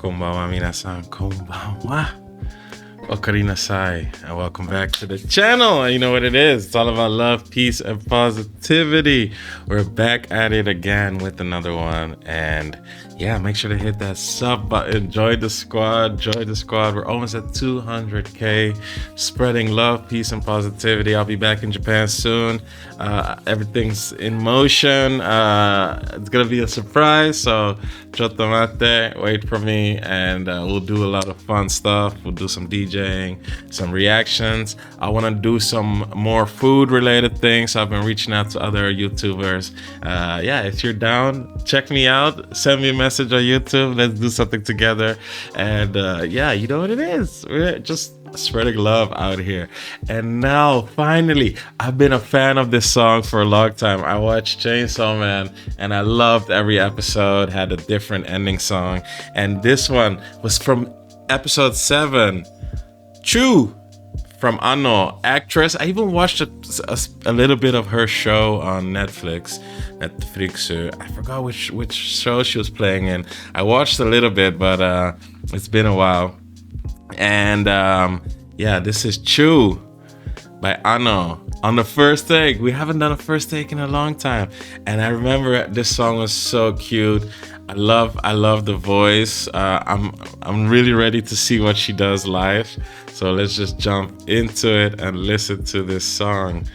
こんばんは皆さん、こんばんは。Okarinasai, and welcome back to the channel. You know what it is. It's all about love, peace, and positivity. We're back at it again with another one. And yeah, make sure to hit that sub button. Join the squad. Join the squad. We're almost at 200K. Spreading love, peace, and positivity. I'll be back in Japan soon. Everything's in motion. It's going to be a surprise. So, chotto mate. Wait for me. And we'll do a lot of fun stuff. We'll do some DJing, some reactions. I want to do some more food related things. I've been reaching out to other YouTubers. Yeah, if you're down, check me out. Send me a message on YouTube. Let's do something together. And yeah, you know what it is. We're just spreading love out here. And now, finally, I've been a fan of this song for a long time. I watched Chainsaw Man and I loved every episode, had a different ending song. And this one was from episode 7. Chu from Ano, actress. I even watched a little bit of her show on Netflix. I forgot which show she was playing in. I watched a little bit, but it's been a while. And yeah, this is Chu by Ano on the first take. We haven't done a first take in a long time. And I remember this song was so cute. I love the voice. I'm really ready to see what she does live. So let's just jump into it and listen to this song.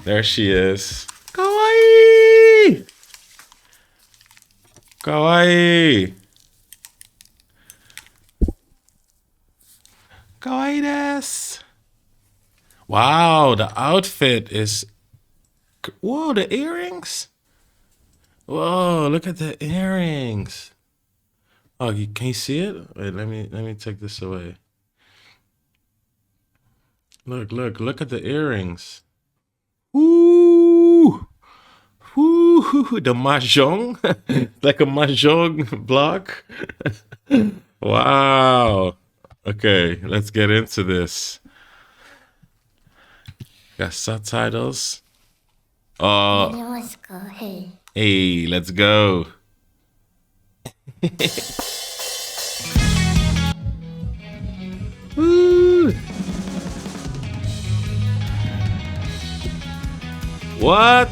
There she is. Kawaii! Kawaii! Kawaii desu! Wow, the outfit is... Whoa, the earrings? Whoa, look at the earrings. Oh, can you see it? Wait, let me take this away. Look at the earrings. Ooh. Ooh, the mahjong. Like a mahjong block. Wow. Okay, let's get into this. Got subtitles. Hey, let's go. Woo. What?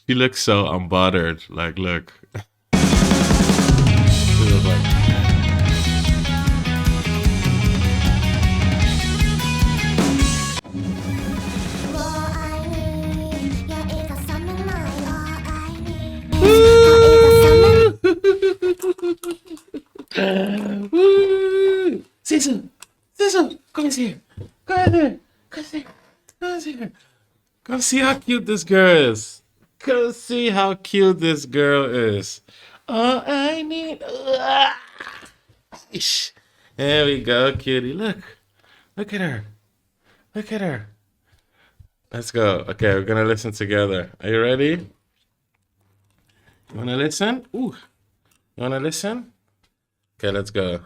She looks so unbothered. Like, look. She looks like... Sisu, come here. Come see how cute this girl is. Come see how cute this girl is. All I need. There we go, cutie. Look at her. Look at her. Let's go. Okay, we're gonna listen together. Are you ready? You wanna listen? Ooh. You wanna listen? Okay, let's go.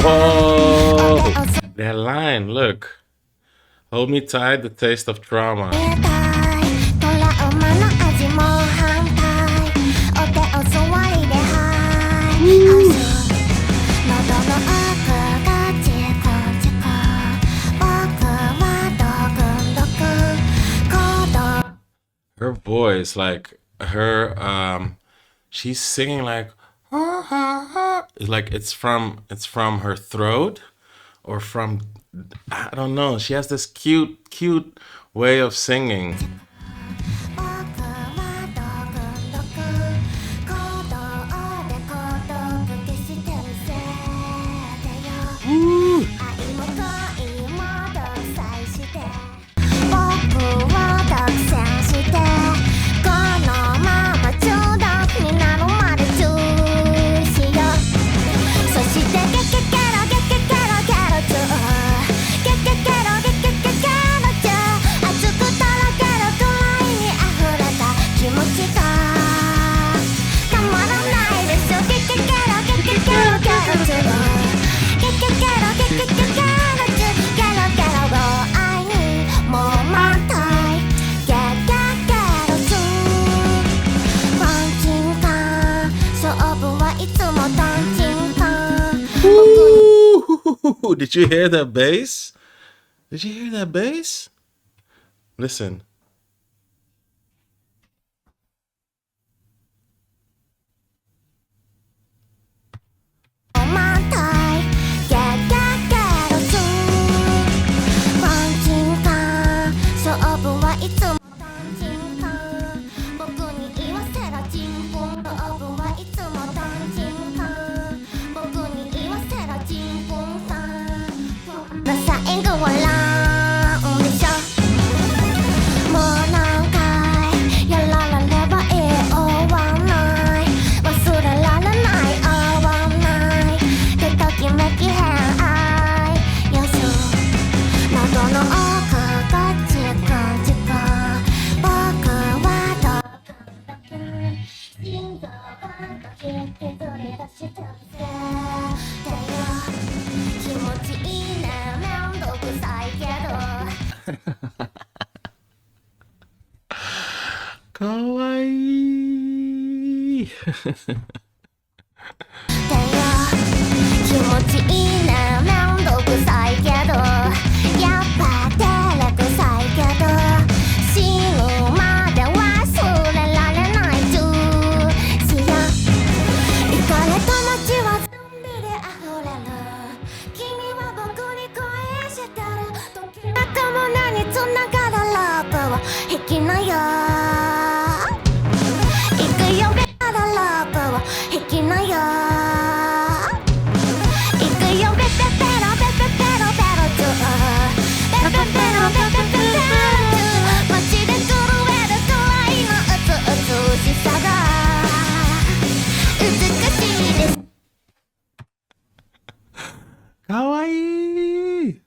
Whoa! That line, look. Hold me tight, the taste of trauma. Her voice, like her, she's singing like, it's from her throat or from, I don't know. She has this cute way of singing. Woo. Ooh, did you hear that bass? Did you hear that bass? Listen. Kawaii. 気持ちいいねめんどくさいけどやっぱ照れくさいけど死ぬまで忘れられないジューシや行かれた街はゾンビで溢れる君は僕に恋してる時々胸に繋がるロープを引きなよ行くよベタなロープを引きなよかわいい。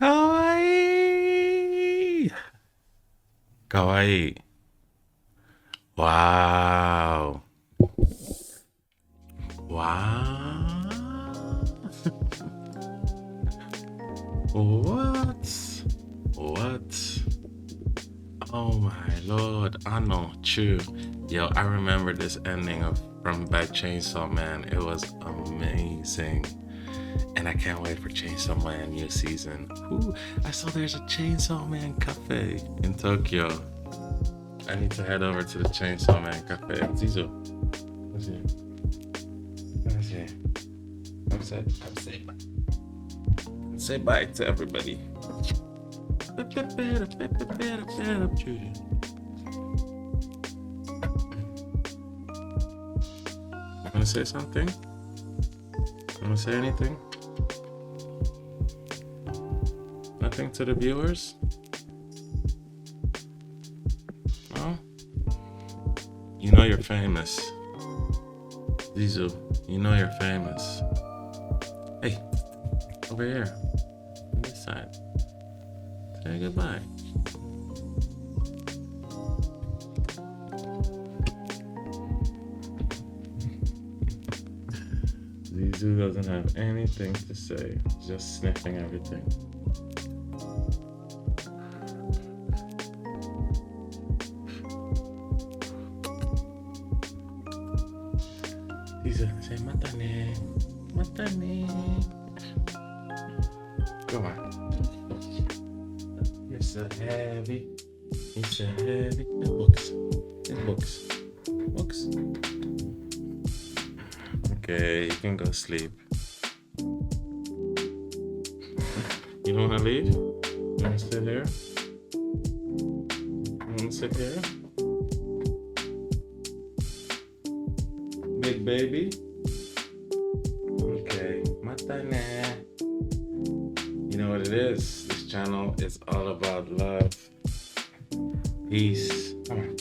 かわいい。かわいい。わーお。わー。What? What? Oh my lord. I know. True. Yo, I remember this ending from Back Chainsaw Man. It was amazing. And I can't wait for Chainsaw Man new season. Ooh, I saw there's a Chainsaw Man cafe in Tokyo. I need to head over to the Chainsaw Man cafe. Zizo. Let's see. Let's see. Say bye to everybody. Wanna say something? Wanna say anything? Nothing to the viewers? No? You know you're famous. Zizu, you know you're famous. Hey, over here. On this side. Say goodbye. Zizu doesn't have anything to say, just sniffing everything. Zizu, say matane, matane. Come on. You're so heavy. You're so heavy. In books. In books. Books. Okay, you can go sleep. You don't want to leave? You want to sit here? You want to sit here? Big baby? Okay, matane. You know what it is? This channel is all about love, peace. Come on.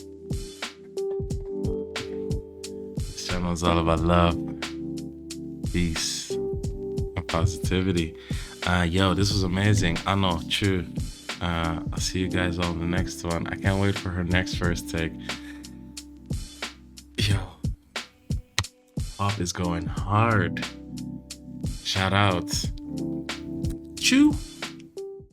This channel is all about love, peace, and positivity. Yo, this was amazing. I know, true. I'll see you guys on the next one. I can't wait for her next first take. Yo, pop is going hard. Shout out. Choo.